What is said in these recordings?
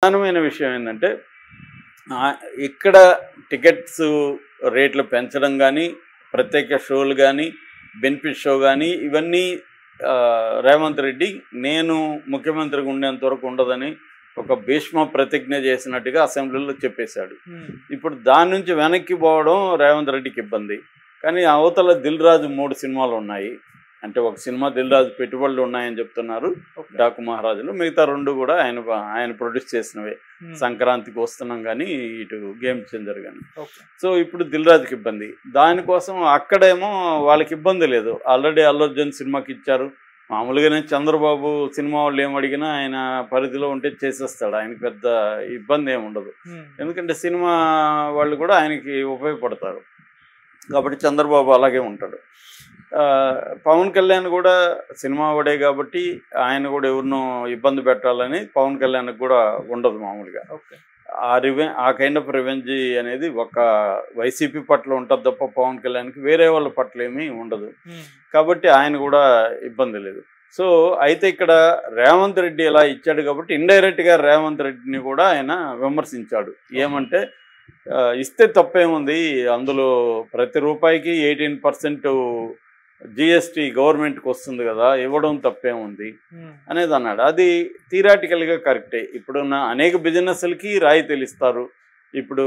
ప్రధానమైన విషయం ఏంటంటే ఇక్కడ టికెట్స్ రేట్లు పెంచడం కానీ, ప్రత్యేక షోలు కానీ, బెనిఫిట్ షో కానీ ఇవన్నీ రేవంత్ రెడ్డి నేను ముఖ్యమంత్రిగా ఉండేంత వరకు ఉండదని ఒక భీష్మ ప్రతిజ్ఞ చేసినట్టుగా అసెంబ్లీలో చెప్పేశాడు. ఇప్పుడు దాని నుంచి వెనక్కి పోవడం రేవంత్ రెడ్డికి ఇబ్బంది. కానీ అవతల దిల్ రాజు 3 సినిమాలు ఉన్నాయి. అంటే ఒక సినిమా దిల్ రాజు పెట్టుబడులు ఉన్నాయని చెప్తున్నారు డాకు మహారాజులు, మిగతా 2 కూడా ఆయన ప్రొడ్యూస్ చేసినవే. సంక్రాంతికి వస్తున్నాం కానీ ఇటు గేమ్ చేంజర్ కానీ. సో ఇప్పుడు దిల్ రాజుకి ఇబ్బంది. దానికోసం అక్కడేమో వాళ్ళకి ఇబ్బంది లేదు, ఆల్రెడీ అల్లు అర్జున్ సినిమాకి ఇచ్చారు. మామూలుగానే చంద్రబాబు సినిమా వాళ్ళు ఏమడిగినా ఆయన పరిధిలో ఉంటే చేసేస్తాడు, ఆయనకి పెద్ద ఇబ్బంది ఏమి ఉండదు. ఎందుకంటే సినిమా వాళ్ళు కూడా ఆయనకి ఉపయోగపడతారు కాబట్టి చంద్రబాబు అలాగే ఉంటాడు. పవన్ కళ్యాణ్ కూడా సినిమా వాడే కాబట్టి ఆయన కూడా ఎవరినో ఇబ్బంది పెట్టాలని పవన్ కళ్యాణ్కి కూడా ఉండదు మామూలుగా. ఆ కైండ్ ఆఫ్ రివెంజ్ అనేది ఒక వైసీపీ పట్ల ఉంటుంది తప్ప పవన్ కళ్యాణ్కి వేరే వాళ్ళ పట్ల ఏమీ ఉండదు. కాబట్టి ఆయన కూడా ఇబ్బంది లేదు. సో అయితే ఇక్కడ రేవంత్ రెడ్డి ఇలా ఇచ్చాడు కాబట్టి ఇండైరెక్ట్గా రేవంత్ రెడ్డిని కూడా ఆయన విమర్శించాడు. ఏమంటే ఇస్తే తప్పేముంది, అందులో ప్రతి రూపాయికి 18% జిఎస్టీ గవర్నమెంట్కి వస్తుంది కదా, ఇవ్వడం తప్పేముంది అనేది అన్నాడు. అది థియరాటికల్గా కరెక్టే. ఇప్పుడున్న అనేక బిజినెస్లకి రాయితీలు ఇస్తారు. ఇప్పుడు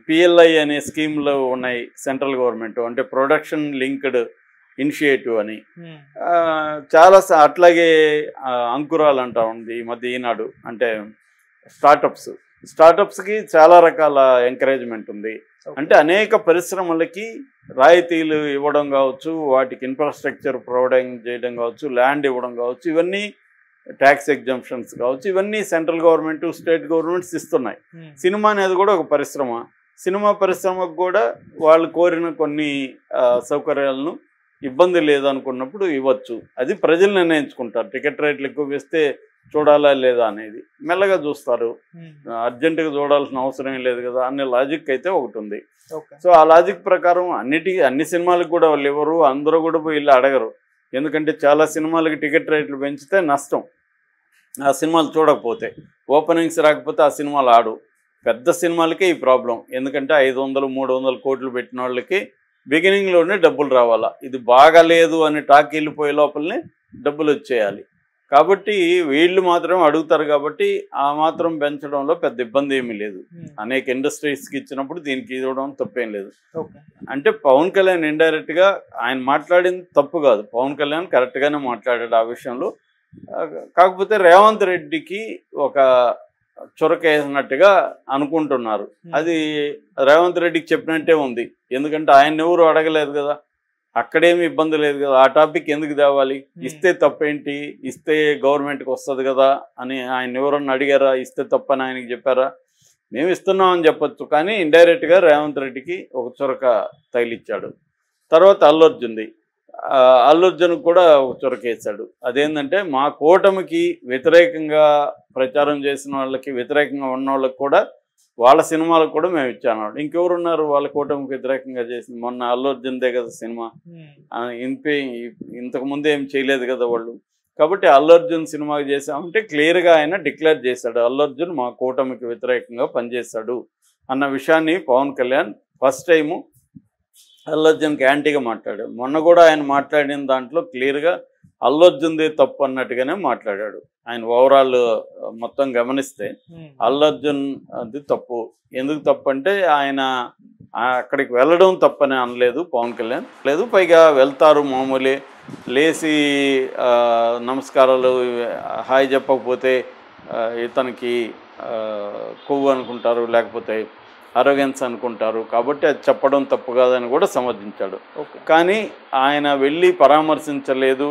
పిఎల్ఐ అనే స్కీమ్లు ఉన్నాయి సెంట్రల్ గవర్నమెంట్, అంటే ప్రొడక్షన్ లింక్డ్ ఇనిషియేటివ్ అని. చాలా అట్లాగే అంకురాలు అంటా ఉంది ఈ మధ్య ఈనాడు, అంటే స్టార్టప్స్కి చాలా రకాల ఎంకరేజ్మెంట్ ఉంది. అంటే అనేక పరిశ్రమలకి రాయితీలు ఇవ్వడం కావచ్చు, వాటికి ఇన్ఫ్రాస్ట్రక్చర్ ప్రొవైడింగ్ చేయడం కావచ్చు, ల్యాండ్ ఇవ్వడం కావచ్చు, ఇవన్నీ ట్యాక్స్ ఎగ్జంప్షన్స్ కావచ్చు, ఇవన్నీ సెంట్రల్ గవర్నమెంట్ స్టేట్ గవర్నమెంట్స్ ఇస్తున్నాయి. సినిమా అనేది కూడా ఒక పరిశ్రమ. సినిమా పరిశ్రమకు కూడా వాళ్ళు కోరిన కొన్ని సౌకర్యాలను ఇబ్బంది లేదనుకున్నప్పుడు ఇవ్వచ్చు. అది ప్రజలు నిర్ణయించుకుంటారు. టికెట్ రేట్లు ఎక్కువ వేస్తే చూడాలా లేదా అనేది మెల్లగా చూస్తారు. అర్జెంటుగా చూడాల్సిన అవసరం లేదు కదా అనే లాజిక్ అయితే ఒకటి ఉంది. సో ఆ లాజిక్ ప్రకారం అన్ని సినిమాలకు కూడా వాళ్ళు ఎవరు అందరూ కూడా పోయి ఇల్లు అడగరు. ఎందుకంటే చాలా సినిమాలకి టికెట్ రేట్లు పెంచితే నష్టం, ఆ సినిమాలు చూడకపోతే, ఓపెనింగ్స్ రాకపోతే ఆ సినిమాలు ఆడు. పెద్ద సినిమాలకే ఈ ప్రాబ్లం. ఎందుకంటే 500-300 కోట్లు పెట్టిన వాళ్ళకి బిగినింగ్లోనే డబ్బులు రావాలా. ఇది బాగాలేదు అని టాక్ వెళ్ళిపోయే లోపలనే డబ్బులు వచ్చేయాలి. కాబట్టి వీళ్ళు మాత్రం అడుగుతారు కాబట్టి ఆ మాత్రం పెంచడంలో పెద్ద ఇబ్బంది ఏమీ లేదు. అనేక ఇండస్ట్రీస్కి ఇచ్చినప్పుడు దీనికి ఇవ్వడం తప్పేం లేదు. అంటే పవన్ కళ్యాణ్ ఇండైరెక్ట్గా ఆయన మాట్లాడింది తప్పు కాదు, పవన్ కళ్యాణ్ కరెక్ట్గానే మాట్లాడాడు ఆ విషయంలో. కాకపోతే రేవంత్ రెడ్డికి ఒక చొరకేసినట్టుగా అనుకుంటున్నారు. అది రేవంత్ రెడ్డికి చెప్పినట్టే ఉంది. ఎందుకంటే ఆయన ఎవరు అడగలేదు కదా, అక్కడేమి ఇబ్బంది లేదు కదా, ఆ టాపిక్ ఎందుకు తేవాలి? ఇస్తే తప్పేంటి, ఇస్తే గవర్నమెంట్కి వస్తుంది కదా అని ఆయన ఎవరన్నా అడిగారా? ఇస్తే తప్పని ఆయనకి చెప్పారా? మేము ఇస్తున్నామని చెప్పొచ్చు, కానీ ఇండైరెక్ట్గా రేవంత్ రెడ్డికి ఒక చొరక తగిలిచ్చాడు. తర్వాత అల్లు అర్జున్కి కూడా ఒక చొరకేశాడు. అదేంటంటే మా కూటమికి వ్యతిరేకంగా ప్రచారం చేసిన వాళ్ళకి, వ్యతిరేకంగా ఉన్న వాళ్ళకి కూడా వాళ్ళ సినిమాలకు కూడా మేము ఇచ్చాను. ఇంకెవరున్నారు వాళ్ళ కూటమికి వ్యతిరేకంగా చేసింది? మొన్న అల్లు అర్జున్దే కదా సినిమా, ఇంతకుముందు ఏం చేయలేదు కదా వాళ్ళు. కాబట్టి అల్లు అర్జున్ సినిమాకి చేసామంటే క్లియర్గా ఆయన డిక్లేర్ చేశాడు, అల్లు అర్జున్ మా కూటమికి వ్యతిరేకంగా పనిచేశాడు అన్న విషయాన్ని పవన్ కళ్యాణ్ ఫస్ట్ టైము అల్లు అర్జున్కి యాంటీగా మాట్లాడాడు. మొన్న కూడా ఆయన మాట్లాడిన దాంట్లో క్లియర్గా అల్లు అర్జున్దే తప్పు అన్నట్టుగానే మాట్లాడాడు. ఆయన ఓవరాల్ మొత్తం గమనిస్తే అల్లు అర్జున్ అది తప్పు. ఎందుకు తప్పు అంటే ఆయన అక్కడికి వెళ్ళడం తప్పని అనలేదు పవన్ కళ్యాణ్. లేదు, పైగా వెళ్తారు మామూలే, లేచి నమస్కారాలు హాయ్ చెప్పకపోతే ఇతనికి కొవ్వు అనుకుంటారు, లేకపోతే అరోగెన్స్ అనుకుంటారు. కాబట్టి అది చెప్పడం తప్పు కాదని కూడా సమర్థించాడు. కానీ ఆయన వెళ్ళి పరామర్శించలేదు,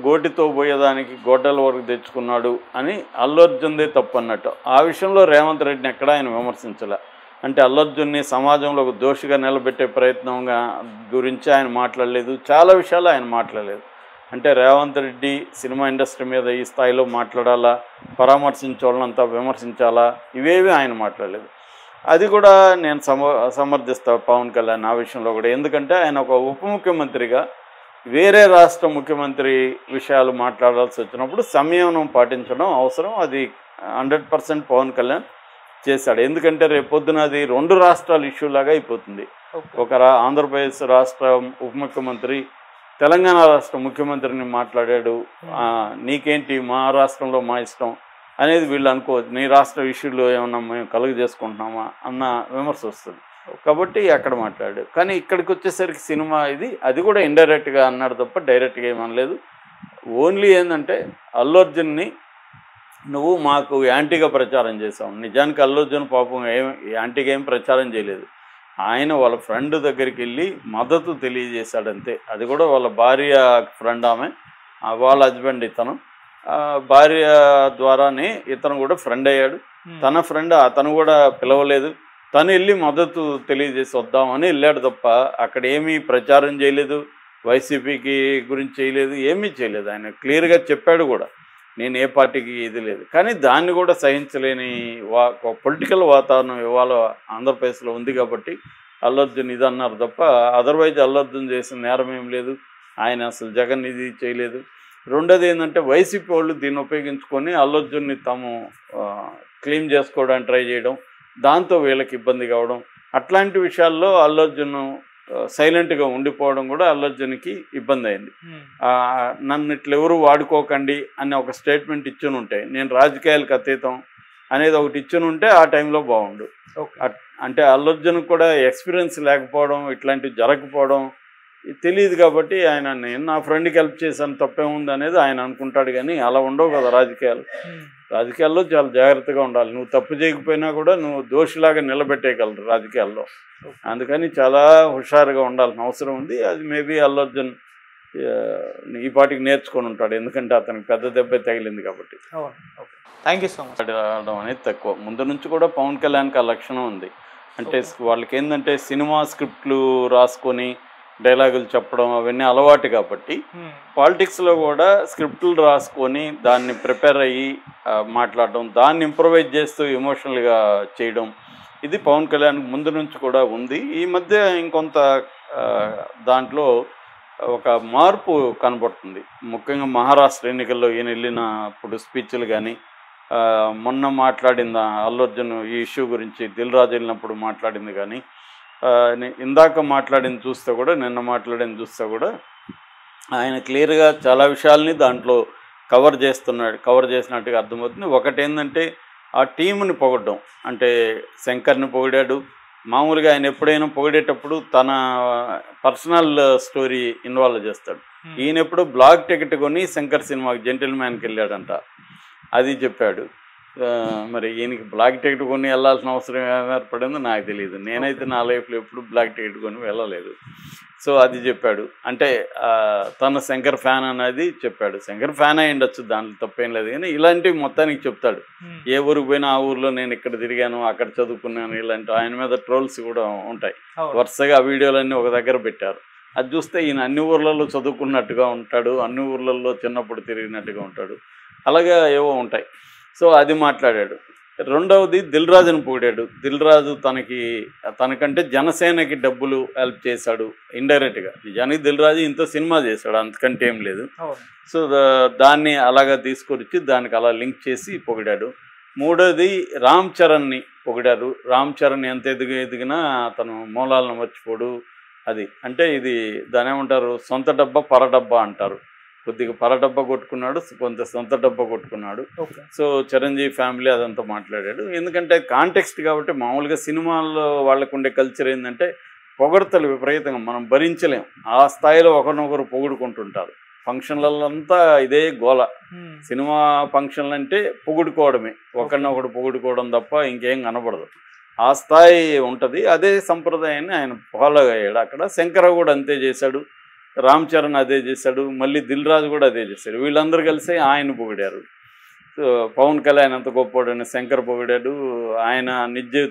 గోటితో పోయేదానికి గొడ్డల వరకు తెచ్చుకున్నాడు అని అల్లు అర్జున్దే తప్పు అన్నట్టు. ఆ విషయంలో రేవంత్ రెడ్డిని ఎక్కడ ఆయన విమర్శించలే. అంటే అల్లు అర్జున్ని సమాజంలో ఒక దోషిగా నిలబెట్టే ప్రయత్నంగా గురించి ఆయన మాట్లాడలేదు, చాలా విషయాలు ఆయన మాట్లాడలేదు. అంటే రేవంత్ రెడ్డి సినిమా ఇండస్ట్రీ మీద ఈ స్థాయిలో మాట్లాడాలా, పరామర్శించాలంతా విమర్శించాలా, ఇవేవి ఆయన మాట్లాడలేదు. అది కూడా నేను సమర్థిస్తాను పవన్ కళ్యాణ్ ఆ విషయంలో కూడా. ఎందుకంటే ఆయన ఒక ఉప ముఖ్యమంత్రిగా వేరే రాష్ట్ర ముఖ్యమంత్రి విషయాలు మాట్లాడాల్సి వచ్చినప్పుడు సంయమనం పాటించడం అవసరం. అది 100% పవన్ కళ్యాణ్ చేశాడు. ఎందుకంటే రేపొద్దున అది 2 రాష్ట్రాల ఇష్యూ లాగా అయిపోతుంది. ఒక ఆంధ్రప్రదేశ్ రాష్ట్ర ఉప ముఖ్యమంత్రి తెలంగాణ రాష్ట్ర ముఖ్యమంత్రిని మాట్లాడాడు, నీకేంటి మా రాష్ట్రంలో మా ఇష్టం అనేది వీళ్ళు అనుకోవచ్చు, నీ రాష్ట్ర ఇష్యూలో ఏమన్నా మేము కలుగు చేసుకుంటున్నామా అన్న విమర్శ వస్తుంది. కాబట్టి అక్కడ మాట్లాడాడు. కానీ ఇక్కడికి వచ్చేసరికి సినిమా అది కూడా ఇండైరెక్ట్గా అన్నాడు తప్ప డైరెక్ట్గా ఏమనలేదు. ఓన్లీ ఏంటంటే అల్లు అర్జున్ని నువ్వు మాకు యాంటీగా ప్రచారం చేసావు. నిజానికి అల్లు అర్జున్ పాపం యాంటీగా ఏం ప్రచారం చేయలేదు. ఆయన వాళ్ళ ఫ్రెండ్ దగ్గరికి వెళ్ళి మద్దతు తెలియజేశాడంతే. అది కూడా వాళ్ళ భార్య ఫ్రెండ్, ఆమె వాళ్ళ హస్బెండ్ ఇతను, భార్య ద్వారానే ఇతను కూడా ఫ్రెండ్ అయ్యాడు. తన ఫ్రెండ్ అతను కూడా పిలవలేదు, తను వెళ్ళి మద్దతు తెలియజేసి వద్దామని వెళ్ళాడు తప్ప అక్కడ ఏమీ ప్రచారం చేయలేదు, వైసీపీకి గురించి చేయలేదు, ఏమీ చేయలేదు. ఆయన క్లియర్గా చెప్పాడు కూడా నేను ఏ పార్టీకి ఇది లేదు. కానీ దాన్ని కూడా సహించలేని పొలిటికల్ వాతావరణం ఇవాళ ఆంధ్రప్రదేశ్లో ఉంది కాబట్టి అల్లు అర్జున్ ఇది అన్నారు తప్ప అదర్వైజ్ అల్లు అర్జున్ చేసిన నేరం ఏం లేదు. ఆయన అసలు జగన్ ఇది చేయలేదు. రెండోది ఏంటంటే వైసీపీ వాళ్ళు దీన్ని ఉపయోగించుకొని అల్లు అర్జున్ని తాము క్లెయిమ్ చేసుకోవడానికి ట్రై చేయడం, దాంతో వీళ్ళకి ఇబ్బంది కావడం, అట్లాంటి విషయాల్లో అల్లు అర్జున్ సైలెంట్గా ఉండిపోవడం కూడా అల్లు అర్జున్కి ఇబ్బంది అయింది. నన్ను ఇట్లెవరు వాడుకోకండి అని ఒక స్టేట్మెంట్ ఇచ్చుని ఉంటే, నేను రాజకీయాలకు అతీతం అనేది ఒకటి ఇచ్చుని ఉంటే ఆ టైంలో బాగుండు. అంటే అల్లు అర్జున్కి కూడా ఎక్స్పీరియన్స్ లేకపోవడం, ఇట్లాంటివి జరగకపోవడం తెలియదు కాబట్టి ఆయన నేను నా ఫ్రెండ్కి హెల్ప్ చేశాను తప్పేముంది అనేది ఆయన అనుకుంటాడు. కానీ అలా ఉండవు కదా రాజకీయాల్లో చాలా జాగ్రత్తగా ఉండాలి. నువ్వు తప్పు చేయకపోయినా కూడా నువ్వు దోషిలాగా నిలబెట్టేయగలరు రాజకీయాల్లో. అందుకని చాలా హుషారుగా ఉండాల్సిన అవసరం ఉంది. అది మేబీ అల్లు అర్జున్ ఈ పాటికి నేర్చుకొని ఉంటాడు, ఎందుకంటే అతనికి పెద్ద దెబ్బ తగిలింది కాబట్టి. Thank you so much. ఆడడం అనేది తక్కువ. ముందు నుంచి కూడా పవన్ కళ్యాణ్కి ఆ లక్షణం ఉంది. అంటే వాళ్ళకి ఏంటంటే సినిమా స్క్రిప్ట్లు రాసుకొని డైలాగులు చెప్పడం అవన్నీ అలవాటు కాబట్టి పాలిటిక్స్లో కూడా స్క్రిప్ట్లు రాసుకొని దాన్ని ప్రిపేర్ అయ్యి మాట్లాడడం, దాన్ని ఇంప్రూవైజ్ చేస్తూ ఎమోషనల్గా చేయడం, ఇది పవన్ కళ్యాణ్ ముందు నుంచి కూడా ఉంది. ఈ మధ్య ఇంకొంత దాంట్లో ఒక మార్పు కనబడుతుంది. ముఖ్యంగా మహారాష్ట్ర ఎన్నికల్లో ఈయన వెళ్ళినప్పుడు స్పీచ్లు కానీ, మొన్న మాట్లాడిన అల్లు అర్జున్ ఈ ఇష్యూ గురించి దిల్ రాజు వెళ్ళినప్పుడు మాట్లాడింది కానీ, ఇందాక మాట్లాడింది చూస్తే కూడా, నిన్న మాట్లాడింది చూస్తే కూడా ఆయన క్లియర్గా చాలా విషయాల్ని దాంట్లో కవర్ చేసినట్టుగా అర్థమవుతుంది. ఒకటి ఏంటంటే ఆ టీంని పొగడడం, అంటే శంకర్ని పొగిడాడు. మామూలుగా ఆయన ఎప్పుడైనా పొగిడేటప్పుడు తన పర్సనల్ స్టోరీ ఇన్వాల్వ్ చేస్తాడు. ఈయన ఎప్పుడు బ్లాక్ టికెట్ కొని శంకర్ సినిమాకి జెంటిల్మ్యాన్కి వెళ్ళాడంట, అది చెప్పాడు. మరి ఈయనకి బ్లాక్ టికెట్ కొని వెళ్ళాల్సిన అవసరం ఏర్పడిందో నాకు తెలియదు. నేనైతే నా లైఫ్లో ఎప్పుడు బ్లాక్ టికెట్ కొని వెళ్ళలేదు. సో అది చెప్పాడు. అంటే తన శంకర్ ఫ్యాన్ అనేది చెప్పాడు. శంకర్ ఫ్యాన్ అయి ఉండొచ్చు, దాంట్లో తప్పేం లేదు. కానీ ఇలాంటివి మొత్తానికి చెప్తాడు. ఏ ఊరికి పోయినా ఆ ఊర్లో నేను ఇక్కడ తిరిగాను, అక్కడ చదువుకున్నాను, ఇలాంటి ఆయన మీద ట్రోల్స్ కూడా ఉంటాయి. వరుసగా ఆ వీడియోలన్నీ ఒక దగ్గర పెట్టారు. అది చూస్తే ఈయన అన్ని ఊర్లలో చదువుకున్నట్టుగా ఉంటాడు, అన్ని ఊర్లలో చిన్నప్పుడు తిరిగినట్టుగా ఉంటాడు, అలాగే ఏవో ఉంటాయి. సో అది మాట్లాడాడు. రెండవది దిల్ రాజుని పొగిడాడు. దిల్ రాజు తనకంటే జనసేనకి డబ్బులు హెల్ప్ చేశాడు ఇండైరెక్ట్గా. నిజానికి దిల్ రాజు ఇంత సినిమా చేశాడు, అంతకంటే ఏం లేదు. సో దాన్ని అలాగా తీసుకొచ్చి దానికి అలా లింక్ చేసి పొగిడాడు. మూడోది రామ్ చరణ్ని పొగిడారు. రామ్ చరణ్ ఎంత ఎదిగినా అతను మూలాలను మర్చిపోడు. అది అంటే ఇది దాని ఏమంటారు, సొంత డబ్బా పరడబ్బా అంటారు. కొద్దిగా పరడబ్బా కొట్టుకున్నాడు, కొంత సొంత డబ్బా కొట్టుకున్నాడు. సో చిరంజీవి ఫ్యామిలీ అదంతా మాట్లాడాడు. ఎందుకంటే కాంటెక్స్ట్ కాబట్టి. మామూలుగా సినిమాల్లో వాళ్ళకు ఉండే కల్చర్ ఏంటంటే పొగడతలు విపరీతంగా మనం భరించలేం. ఆ స్థాయిలో ఒకరినొకరు పొగుడుకుంటుంటారు. ఫంక్షన్లంతా ఇదే గోల. సినిమా ఫంక్షన్లు అంటే పొగుడుకోవడమే, ఒకరినొకడు పొగుడుకోవడం తప్ప ఇంకేం కనబడదు. ఆ స్థాయి ఉంటుంది. అదే సంప్రదాయాన్ని ఆయన ఫాలో అయ్యాడు. అక్కడ శంకర కూడా అంతే చేశాడు, రామ్ చరణ్ అదే చేశాడు, మళ్ళీ దిల్ రాజు కూడా అదే చేశాడు. వీళ్ళందరూ కలిసి ఆయన పొగిడారు. పవన్ కళ్యాణ్ ఎంత గొప్పవాడని శంకర్ పొగిడాడు. ఆయన నిజ